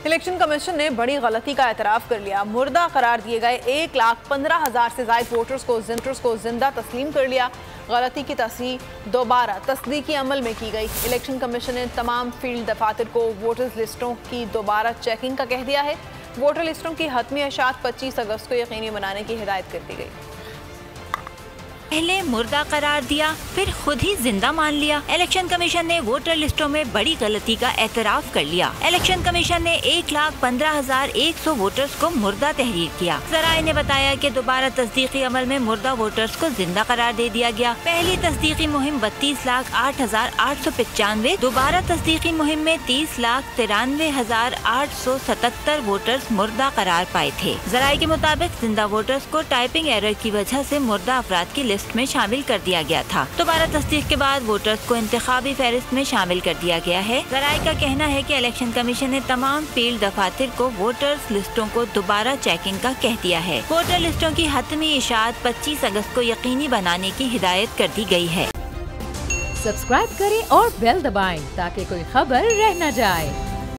Election commission ने बड़ी गलती का एतराफ़ कर लिया। मुर्दा करार दिए गए 1,15,000 से ज़ायद वोटर्स को जिंदा तस्लीम कर लिया। गलती की तस्दीक दोबारा तस्दीकी अमल में की गई। इलेक्शन कमीशन ने तमाम फील्ड दफातर को वोटर्स लिस्टों की दोबारा चेकिंग का कह दिया है। वोटर लिस्टों की हतमी इशाअत 25 अगस्त को यकीनी बनाने की हिदायत कर दी गई। पहले मुर्दा करार दिया, फिर खुद ही जिंदा मान लिया। इलेक्शन कमीशन ने वोटर लिस्टों में बड़ी गलती का एतराफ़ कर लिया। इलेक्शन कमीशन ने 1,15,100 वोटर्स को मुर्दा तहरीर किया। ज़राए ने बताया कि दोबारा तस्दीकी अमल में मुर्दा वोटर्स को जिंदा करार दे दिया गया। पहली तस्दीकी मुहिम 32,08,895, दोबारा तस्दीकी मुहिम में 30,93,877 वोटर्स मुर्दा करार पाए थे। ज़राए के मुताबिक जिंदा वोटर्स को टाइपिंग एरर की वजह से मुर्दा अफराद की लिस्ट में शामिल कर दिया गया था। दोबारा तस्दीक के बाद वोटर्स को इंतखाबी फहरिस्त में शामिल कर दिया गया है। ज़राए का कहना है कि इलेक्शन कमीशन ने तमाम फील्ड दफातर को वोटर्स लिस्टों को दोबारा चेकिंग का कह दिया है। वोटर लिस्टों की हतमी इशाअत 25 अगस्त को यकीनी बनाने की हिदायत कर दी गई है। सब्सक्राइब करें और बेल दबाएं ताकि कोई खबर रह न जाए।